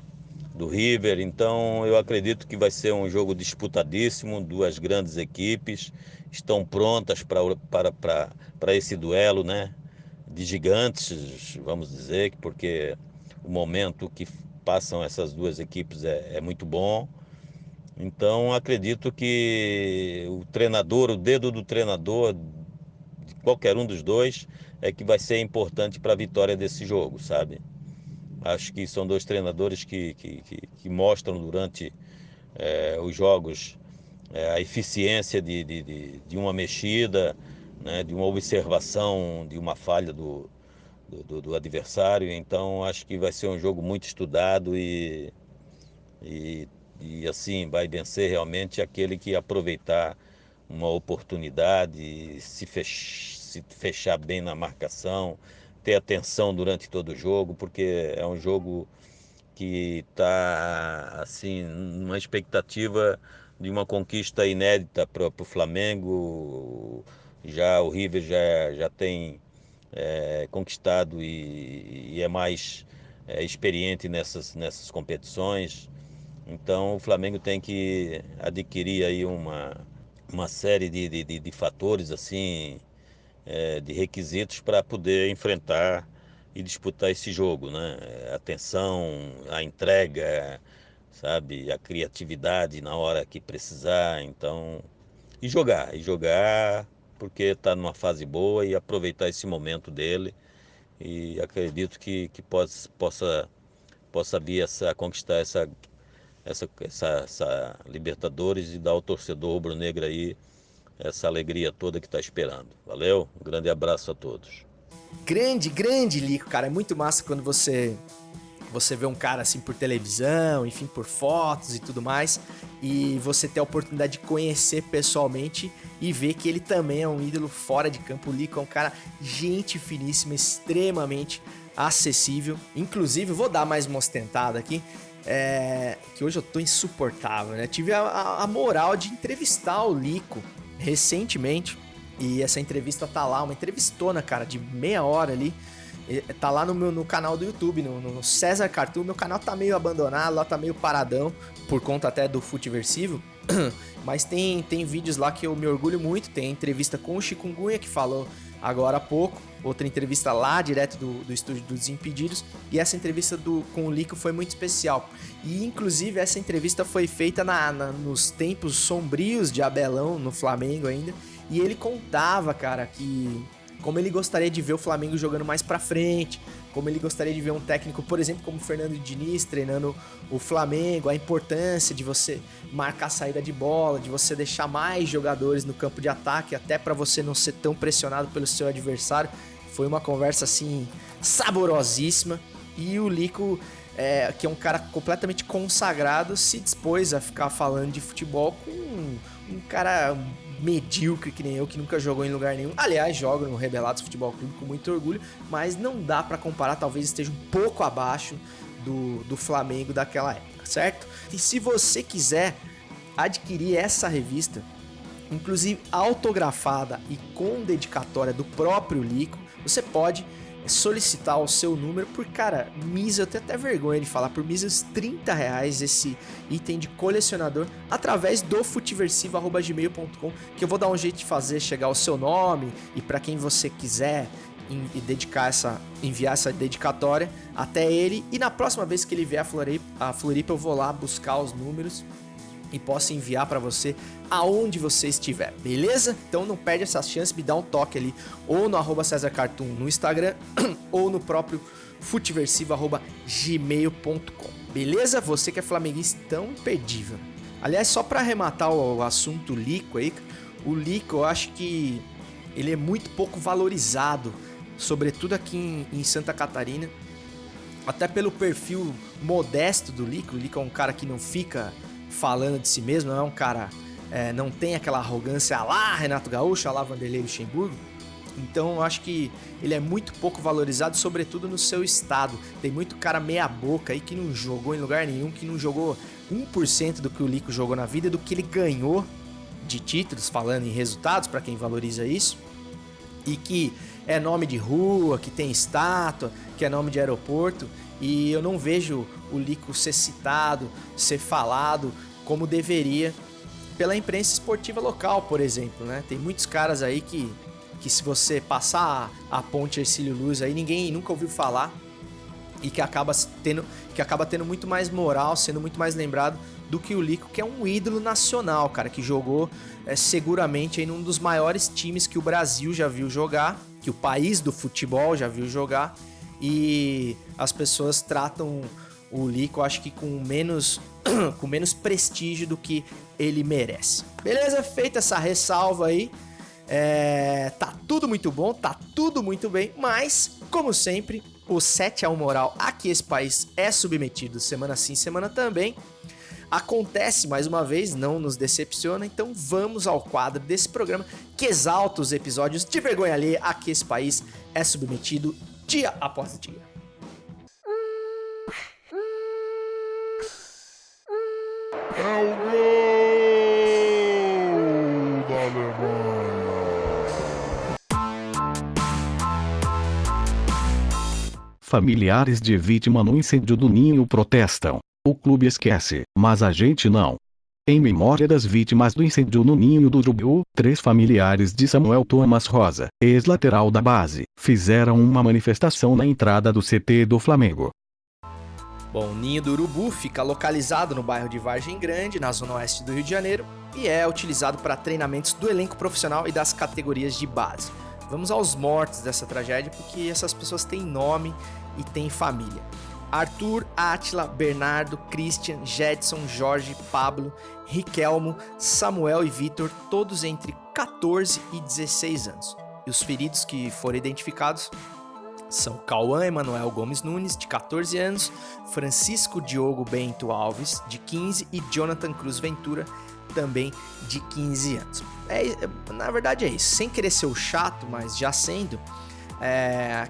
do River, então eu acredito que vai ser um jogo disputadíssimo. Duas grandes equipes estão prontas para esse duelo, né? De gigantes, vamos dizer, porque o momento que passam essas duas equipes é muito bom. Então acredito que o treinador, o dedo do treinador, de qualquer um dos dois, é que vai ser importante para a vitória desse jogo, sabe? Acho que são dois treinadores que mostram durante os jogos a eficiência de uma mexida, né, de uma observação, de uma falha do adversário. Então acho que vai ser um jogo muito estudado e assim vai vencer realmente aquele que aproveitar uma oportunidade, se fechar bem na marcação, ter atenção durante todo o jogo, porque é um jogo que está assim, numa expectativa de uma conquista inédita para o Flamengo. Já o River já tem conquistado e é mais experiente nessas competições. Então o Flamengo tem que adquirir aí uma série de fatores, assim, de requisitos para poder enfrentar e disputar esse jogo, né? A atenção, a entrega, sabe? A criatividade na hora que precisar. Então, e jogar porque está numa fase boa, e aproveitar esse momento dele. E acredito que possa vir a conquistar essa Libertadores e dar ao torcedor rubro-negro aí essa alegria toda que está esperando. Valeu? Um grande abraço a todos. Grande Lico, cara. É muito massa quando você vê um cara assim por televisão, enfim, por fotos e tudo mais, e você ter a oportunidade de conhecer pessoalmente e ver que ele também é um ídolo fora de campo. O Lico é um cara gente finíssima, extremamente acessível. Inclusive, vou dar mais uma ostentada aqui, que hoje eu tô insuportável, né? Tive a moral de entrevistar o Lico recentemente, e essa entrevista tá lá, uma entrevistona, cara, de meia hora ali, tá lá no canal do YouTube, no César Cartoon. Meu canal tá meio abandonado, lá tá meio paradão, por conta até do Futiversivo, mas tem vídeos lá que eu me orgulho muito. Tem entrevista com o Chikungunya, que falou agora há pouco, outra entrevista lá, direto do estúdio dos Desimpedidos, e essa entrevista com o Lico foi muito especial. E inclusive essa entrevista foi feita nos tempos sombrios de Abelão, no Flamengo ainda, E ele contava, cara, que como ele gostaria de ver o Flamengo jogando mais pra frente, como ele gostaria de ver um técnico, por exemplo, como o Fernando Diniz treinando o Flamengo, a importância de você marcar a saída de bola, de você deixar mais jogadores no campo de ataque, até pra você não ser tão pressionado pelo seu adversário. Foi uma conversa, assim, saborosíssima. E o Lico, que é um cara completamente consagrado, se dispôs a ficar falando de futebol com um cara medíocre que nem eu, que nunca jogou em lugar nenhum. Aliás, joga no Rebelados Futebol Clube com muito orgulho, mas não dá pra comparar, talvez esteja um pouco abaixo do Flamengo daquela época, certo? E se você quiser adquirir essa revista, inclusive autografada e com dedicatória do próprio Lico, você pode solicitar o seu número por, cara, eu tenho até vergonha de falar, por míseros R$30 esse item de colecionador através do futiversivo@gmail.com, que eu vou dar um jeito de fazer chegar o seu nome e para quem você quiser enviar essa dedicatória até ele, e na próxima vez que ele vier a Floripa eu vou lá buscar os números e posso enviar para você aonde você estiver, beleza? Então não perde essa chance, me dá um toque ali, ou no @CesarCartoon no Instagram, ou no próprio futiversivo@gmail.com, beleza? Você que é flamenguista tão imperdível. Aliás, só para arrematar o assunto Lico aí, o Lico, eu acho que ele é muito pouco valorizado, sobretudo aqui em Santa Catarina, até pelo perfil modesto do Lico. O Lico é um cara que não fica falando de si mesmo, não é um cara, não tem aquela arrogância lá Renato Gaúcho, lá Vanderlei Luxemburgo. Então eu acho que ele é muito pouco valorizado, sobretudo no seu estado. Tem muito cara meia boca aí que não jogou em lugar nenhum, que não jogou 1% do que o Lico jogou na vida, do que ele ganhou de títulos, falando em resultados, para quem valoriza isso, e que é nome de rua, que tem estátua, que é nome de aeroporto. E eu não vejo o Lico ser citado, ser falado como deveria pela imprensa esportiva local, por exemplo, né? Tem muitos caras aí que se você passar a ponte Hercílio Luz aí, ninguém nunca ouviu falar, e que acaba tendo muito mais moral, sendo muito mais lembrado do que o Lico, que é um ídolo nacional, cara, que jogou seguramente em um dos maiores times que o Brasil já viu jogar, que o país do futebol já viu jogar. E as pessoas tratam o Lico, acho que com menos prestígio do que ele merece. Beleza? Feita essa ressalva aí, tá tudo muito bom, tá tudo muito bem, mas, como sempre, o 7-1 moral aqui esse país é submetido semana sim, semana também. Acontece mais uma vez, não nos decepciona, então vamos ao quadro desse programa que exalta os episódios de vergonha alheia a que esse país é submetido dia após dia. É o gol da Alemanha. Familiares de vítima no incêndio do Ninho protestam. O clube esquece, mas a gente não. Em memória das vítimas do incêndio no Ninho do Urubu, 3 familiares de Samuel Thomas Rosa, ex-lateral da base, fizeram uma manifestação na entrada do CT do Flamengo. Bom, o Ninho do Urubu fica localizado no bairro de Vargem Grande, na zona oeste do Rio de Janeiro, e é utilizado para treinamentos do elenco profissional e das categorias de base. Vamos aos mortos dessa tragédia, porque essas pessoas têm nome e têm família. Arthur, Átila, Bernardo, Christian, Jedson, Jorge, Pablo, Riquelmo, Samuel e Vitor, todos entre 14 e 16 anos. E os feridos que foram identificados são Cauã Emanuel Gomes Nunes, de 14 anos, Francisco Diogo Bento Alves, de 15, e Jonathan Cruz Ventura, também de 15 anos. Na verdade é isso, sem querer ser o chato, mas já sendo,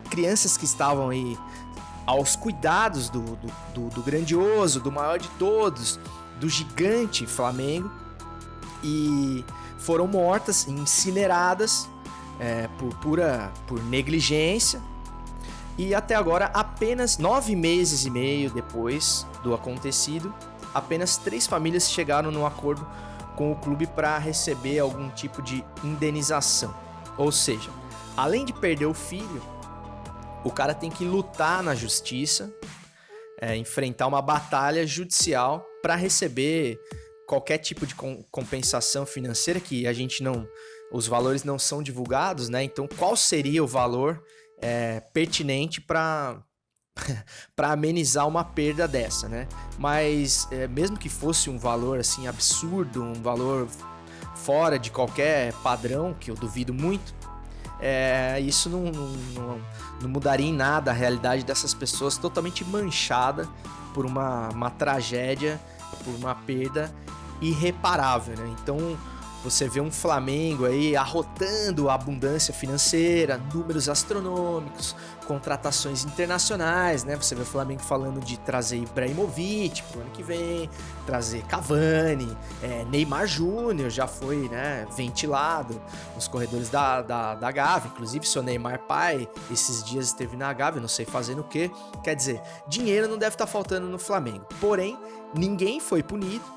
crianças que estavam aí aos cuidados do grandioso, do maior de todos, do gigante Flamengo, e foram mortas, incineradas por negligência. E até agora, apenas 9 meses e meio depois do acontecido, apenas 3 famílias chegaram num acordo com o clube para receber algum tipo de indenização. Ou seja, além de perder o filho, o cara tem que lutar na justiça, enfrentar uma batalha judicial para receber qualquer tipo de compensação financeira, que a gente os valores não são divulgados, né? Então, qual seria o valor pertinente para amenizar uma perda dessa, né? Mas mesmo que fosse um valor assim absurdo, um valor fora de qualquer padrão, que eu duvido muito, isso não mudaria em nada a realidade dessas pessoas totalmente manchada por uma tragédia, por uma perda irreparável, né? Então você vê um Flamengo aí arrotando a abundância financeira, números astronômicos, contratações internacionais, né? Você vê o Flamengo falando de trazer Ibrahimovic pro ano que vem, trazer Cavani, Neymar Júnior já foi, né, ventilado nos corredores da Gávea. Inclusive, seu Neymar pai, esses dias esteve na Gávea, não sei fazendo o quê. Quer dizer, dinheiro não deve estar faltando no Flamengo. Porém, ninguém foi punido.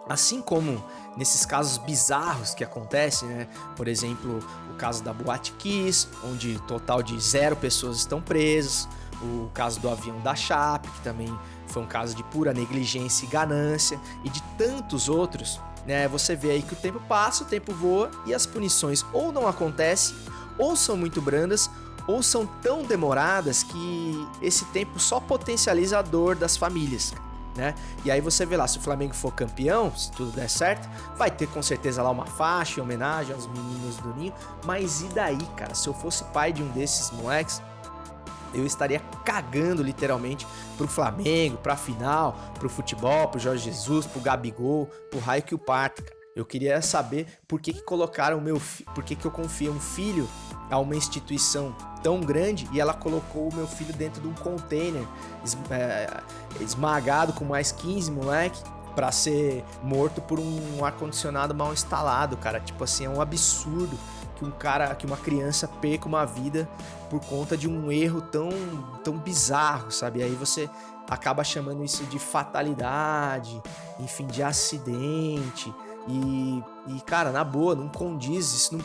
Assim como nesses casos bizarros que acontecem, né? Por exemplo, o caso da Boate Kiss, onde total de 0 pessoas estão presas. O caso do avião da Chape, que também foi um caso de pura negligência e ganância. E de tantos outros, né? Você vê aí que o tempo passa, o tempo voa e as punições ou não acontecem, ou são muito brandas, ou são tão demoradas que esse tempo só potencializa a dor das famílias, né? E aí você vê lá, se o Flamengo for campeão, se tudo der certo, vai ter com certeza lá uma faixa em homenagem aos meninos do Ninho, mas e daí, cara? Se eu fosse pai de um desses moleques, eu estaria cagando literalmente pro Flamengo, pra final, pro futebol, pro Jorge Jesus, pro Gabigol, pro raio que o parta, cara. Eu queria saber por que colocaram por que eu confio um filho a uma instituição tão grande e ela colocou o meu filho dentro de um container esmagado com mais 15 moleque pra ser morto por um ar-condicionado mal instalado, cara. Tipo assim, é um absurdo que uma criança perca uma vida por conta de um erro tão bizarro, sabe? Aí você acaba chamando isso de fatalidade, enfim, de acidente. E cara, na boa, não condiz, isso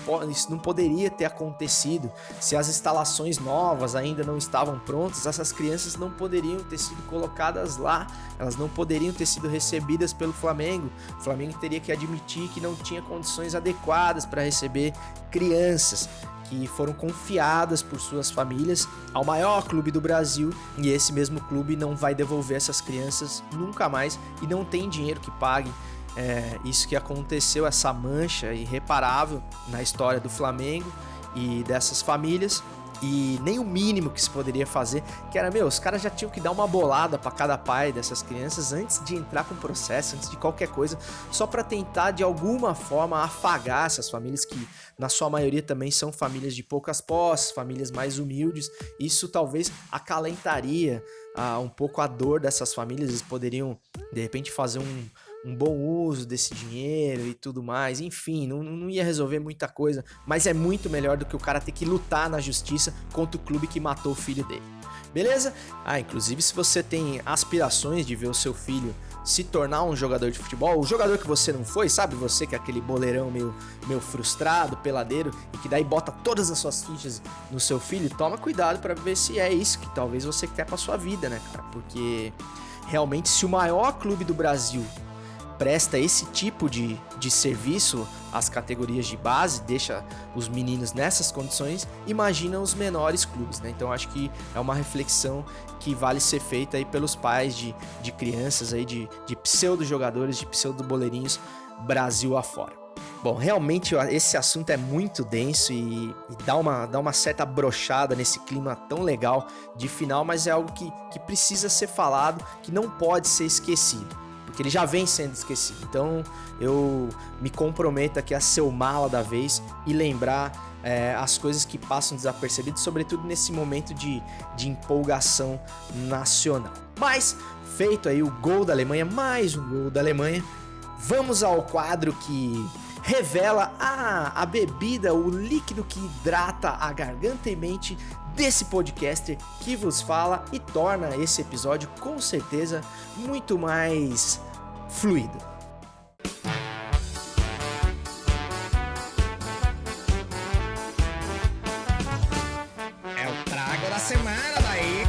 não poderia ter acontecido. Se as instalações novas ainda não estavam prontas, essas crianças não poderiam ter sido colocadas lá, elas não poderiam ter sido recebidas pelo Flamengo. O Flamengo teria que admitir que não tinha condições adequadas para receber crianças que foram confiadas por suas famílias ao maior clube do Brasil, e esse mesmo clube não vai devolver essas crianças nunca mais e não tem dinheiro que pague. Isso que aconteceu, essa mancha irreparável na história do Flamengo e dessas famílias, e nem o mínimo que se poderia fazer, que era, os caras já tinham que dar uma bolada para cada pai dessas crianças antes de entrar com o processo, antes de qualquer coisa, só para tentar de alguma forma afagar essas famílias que na sua maioria também são famílias de poucas posses, famílias mais humildes. Isso talvez acalentaria um pouco a dor dessas famílias. Eles poderiam de repente fazer um bom uso desse dinheiro e tudo mais, enfim, não ia resolver muita coisa, mas é muito melhor do que o cara ter que lutar na justiça contra o clube que matou o filho dele, beleza? Inclusive, se você tem aspirações de ver o seu filho se tornar um jogador de futebol, o jogador que você não foi, sabe? Você que é aquele boleirão meio frustrado, peladeiro, e que daí bota todas as suas fichas no seu filho, toma cuidado para ver se é isso que talvez você quer pra sua vida, né, cara? Porque realmente, se o maior clube do Brasil presta esse tipo de serviço às categorias de base, deixa os meninos nessas condições, imagina os menores clubes, né? Então acho que é uma reflexão que vale ser feita aí pelos pais de crianças aí, de pseudo-jogadores, de pseudo-boleirinhos Brasil afora. Bom, realmente esse assunto é muito denso e dá uma certa brochada nesse clima tão legal de final, mas é algo que precisa ser falado, que não pode ser esquecido, porque ele já vem sendo esquecido. Então eu me comprometo aqui a ser o mala da vez e lembrar as coisas que passam desapercebidas, sobretudo nesse momento de empolgação nacional. Mas, feito aí o gol da Alemanha, mais um gol da Alemanha, vamos ao quadro que revela a bebida, o líquido que hidrata a garganta e mente desse podcaster que vos fala e torna esse episódio com certeza muito mais fluido. É o trago da semana daí.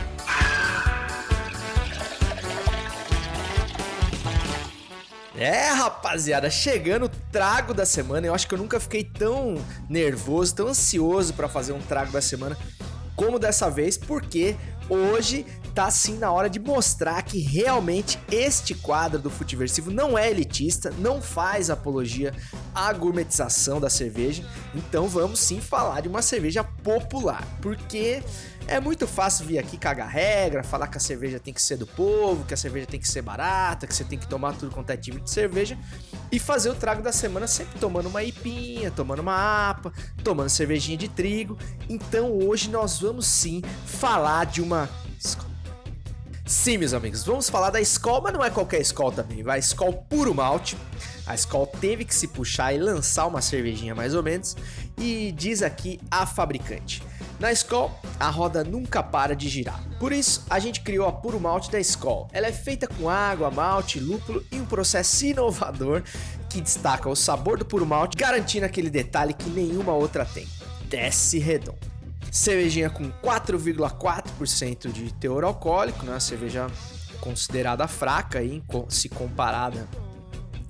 Rapaziada, chegando o trago da semana. Eu acho que eu nunca fiquei tão nervoso, tão ansioso pra fazer um trago da semana como dessa vez, porque hoje tá sim na hora de mostrar que realmente este quadro do Futiversivo não é elitista, não faz apologia à gourmetização da cerveja. Então vamos sim falar de uma cerveja popular, porque é muito fácil vir aqui cagar regra, falar que a cerveja tem que ser do povo, que a cerveja tem que ser barata, que você tem que tomar tudo quanto é tipo de cerveja, e fazer o trago da semana sempre tomando uma ipinha, tomando uma APA, tomando cervejinha de trigo. Então hoje nós vamos sim falar de uma Skol. Sim, meus amigos, vamos falar da Skol, mas não é qualquer Skol também, vai Skol puro malte. A Skol teve que se puxar e lançar uma cervejinha mais ou menos, e diz aqui a fabricante: na Skol, a roda nunca para de girar. Por isso, a gente criou a Puro Malte da Skol. Ela é feita com água, malte, lúpulo e um processo inovador que destaca o sabor do puro malte, garantindo aquele detalhe que nenhuma outra tem: desce redondo. Cervejinha com 4,4% de teor alcoólico, né? Cerveja considerada fraca aí, se comparada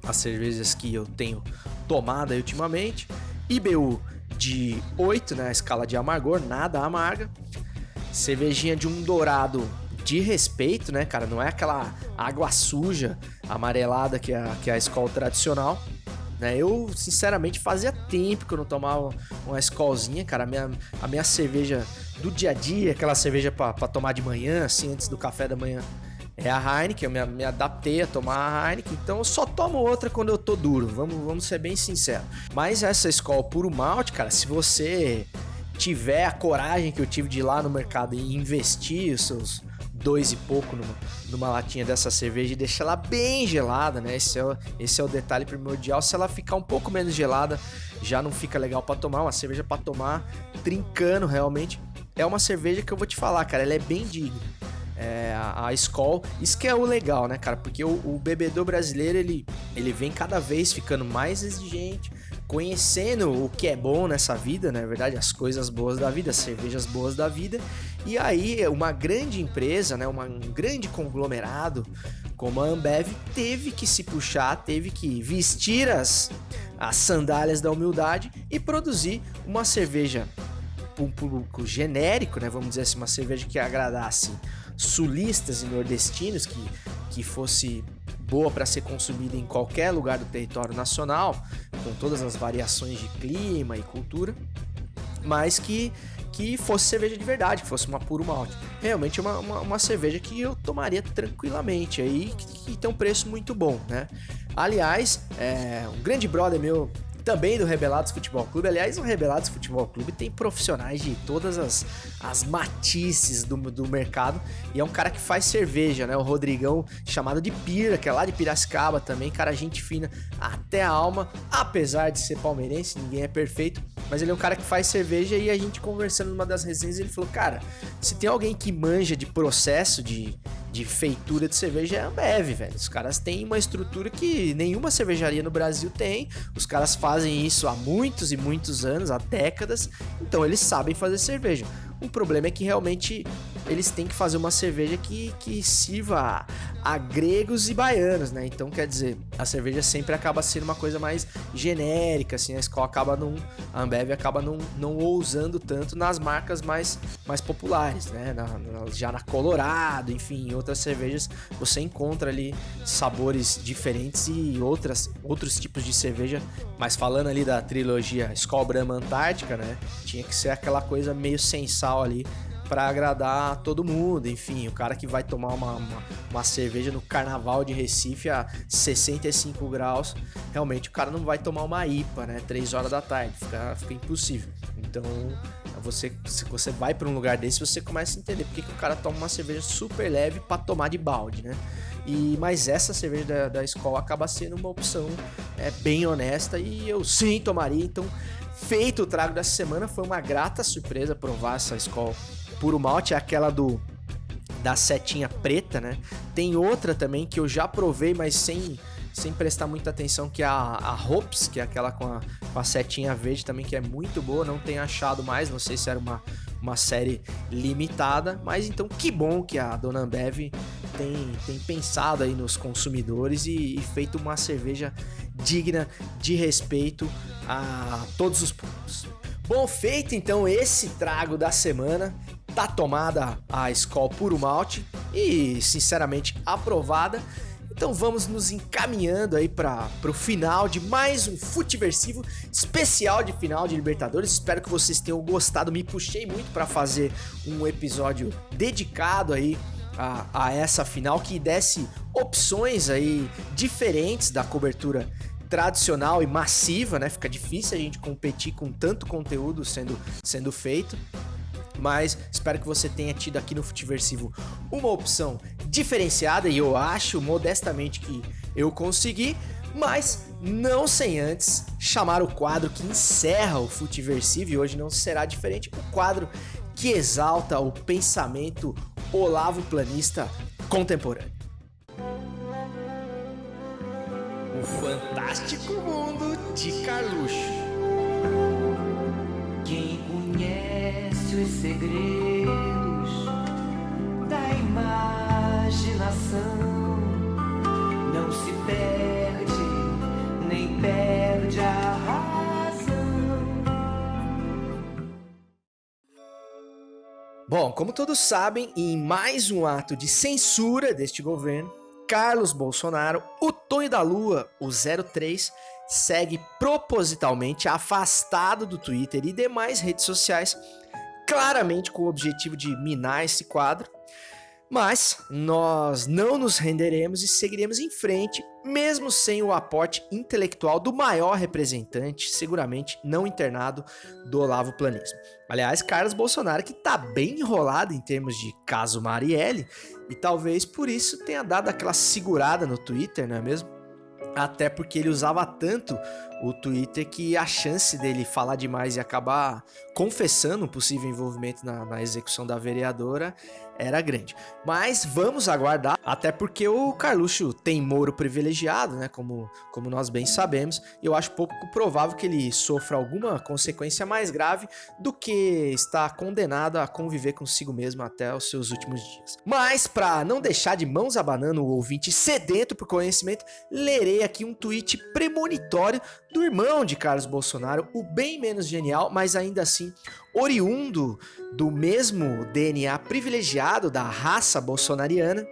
às cervejas que eu tenho tomado aí ultimamente. IBU de 8, né? A escala de amargor, nada amarga. Cervejinha de um dourado de respeito, né, cara? Não é aquela água suja, amarelada que é a Skol tradicional, né? Eu, sinceramente, fazia tempo que eu não tomava uma Skolzinha, cara. A minha cerveja do dia a dia, aquela cerveja pra tomar de manhã, assim, antes do café da manhã, é a Heineken. Eu me adaptei a tomar a Heineken, então eu só tomo outra quando eu tô duro, vamos ser bem sinceros. Mas essa Skol puro malte, cara, se você tiver a coragem que eu tive de ir lá no mercado e investir os seus 2 e pouco numa latinha dessa cerveja e deixar ela bem gelada, né? Esse é o detalhe primordial. Se ela ficar um pouco menos gelada, já não fica legal pra tomar. Uma cerveja pra tomar trincando, realmente. É uma cerveja que eu vou te falar, cara, ela é bem digna. A Skol, isso que é o legal, né, cara? Porque o bebedor brasileiro, ele vem cada vez ficando mais exigente, conhecendo o que é bom nessa vida, na verdade, as coisas boas da vida, as cervejas boas da vida. E aí uma grande empresa, né, um grande conglomerado como a Ambev teve que se puxar, teve que vestir as sandálias da humildade e produzir uma cerveja para um público genérico, né, vamos dizer assim, uma cerveja que agradasse sulistas e nordestinos, que fosse boa para ser consumida em qualquer lugar do território nacional, com todas as variações de clima e cultura, mas que fosse cerveja de verdade, que fosse uma puro malte. Realmente é uma cerveja que eu tomaria tranquilamente, aí que tem um preço muito bom, né? Aliás, um grande brother meu, também do Rebelados Futebol Clube. Aliás, o Rebelados Futebol Clube tem profissionais de todas as matices do mercado, e é um cara que faz cerveja, né? O Rodrigão, chamado de Pira, que é lá de Piracicaba também, cara, gente fina até a alma, apesar de ser palmeirense, ninguém é perfeito, mas ele é um cara que faz cerveja. E a gente conversando numa das resenhas, ele falou: cara, se tem alguém que manja de processo de feitura de cerveja, é a Ambev, velho. Os caras têm uma estrutura que nenhuma cervejaria no Brasil tem. Os caras fazem isso há muitos e muitos anos, há décadas. Então eles sabem fazer cerveja. O problema é que realmente eles têm que fazer uma cerveja que sirva a gregos e baianos, né? Então, quer dizer, a cerveja sempre acaba sendo uma coisa mais genérica, assim. A Skol acaba a Ambev acaba não ousando tanto nas marcas mais populares, né? Já na Colorado, enfim, em outras cervejas você encontra ali sabores diferentes e outros tipos de cerveja. Mas falando ali da trilogia Skol, Brahma, Antártica, né? Tinha que ser aquela coisa meio sem sal ali para agradar todo mundo. Enfim, o cara que vai tomar uma cerveja no Carnaval de Recife a 65 graus, realmente o cara não vai tomar uma IPA, né? 3 horas da tarde, fica impossível. Então, se você vai para um lugar desse, você começa a entender porque que o cara toma uma cerveja super leve para tomar de balde, né? Mas essa cerveja da Skol acaba sendo uma opção bem honesta, e eu sim tomaria. Então, feito o trago dessa semana, foi uma grata surpresa provar essa Skol puro malte, é aquela da setinha preta, né? Tem outra também que eu já provei, mas sem prestar muita atenção, que é a Hops, que é aquela com a setinha verde também, que é muito boa. Não tenho achado mais, não sei se era uma série limitada, mas então que bom que a dona Ambev tem pensado aí nos consumidores e feito uma cerveja digna de respeito a todos os públicos. Bom, feito então esse trago da semana, tá tomada a Skol Puro Malte e sinceramente aprovada. Então vamos nos encaminhando aí para o final de mais um Futiversivo especial de final de Libertadores. Espero que vocês tenham gostado. Me puxei muito para fazer um episódio dedicado aí a essa final, que desse opções aí diferentes da cobertura tradicional e massiva, né? Fica difícil a gente competir com tanto conteúdo sendo feito. Mas espero que você tenha tido aqui no Futiversivo uma opção diferenciada, e eu acho modestamente que eu consegui, mas não sem antes chamar o quadro que encerra o Futiversivo, e hoje não será diferente, o quadro que exalta o pensamento olavoplanista contemporâneo. O fantástico mundo de Carluxo. Quem conhece os segredos da imaginação não se perde, nem perde a razão. Bom, como todos sabem, em mais um ato de censura deste governo, Carlos Bolsonaro, o Tonho da Lua, o 03, segue propositalmente afastado do Twitter e demais redes sociais, claramente com o objetivo de minar esse quadro. Mas nós não nos renderemos e seguiremos em frente, mesmo sem o aporte intelectual do maior representante, seguramente não internado, do olavoplanismo. Aliás, Carlos Bolsonaro, que tá bem enrolado em termos de caso Marielle, e talvez por isso tenha dado aquela segurada no Twitter, não é mesmo? Até porque ele usava tanto o Twitter que a chance dele falar demais e acabar confessando um possível envolvimento na execução da vereadora era grande. Mas vamos aguardar, até porque o Carluxo tem Moro privilegiado, né? Como nós bem sabemos, e eu acho pouco provável que ele sofra alguma consequência mais grave do que estar condenado a conviver consigo mesmo até os seus últimos dias. Mas, para não deixar de mãos abanando o ouvinte sedento por conhecimento, lerei aqui um tweet premonitório do irmão de Carlos Bolsonaro, o bem menos genial, mas ainda assim oriundo do mesmo DNA privilegiado da raça bolsonariana,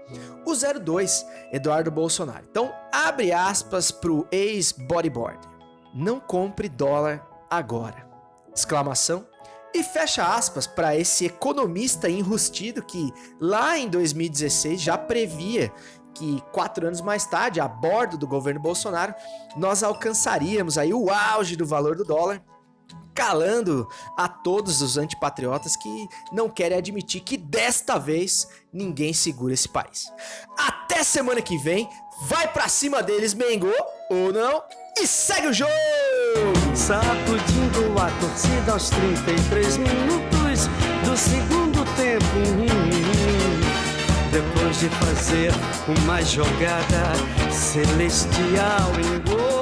o 02, Eduardo Bolsonaro. Então, abre aspas pro ex-bodyboarder. Não compre dólar agora! Exclamação. E fecha aspas para esse economista enrustido que lá em 2016 já previa que 4 anos mais tarde, a bordo do governo Bolsonaro, nós alcançaríamos aí o auge do valor do dólar, calando a todos os antipatriotas que não querem admitir que desta vez ninguém segura esse país. Até semana que vem, vai pra cima deles, Mengo, ou não, e segue o jogo! Sacudindo a torcida aos 33 minutos do segundo tempo. Depois de fazer uma jogada celestial em gol.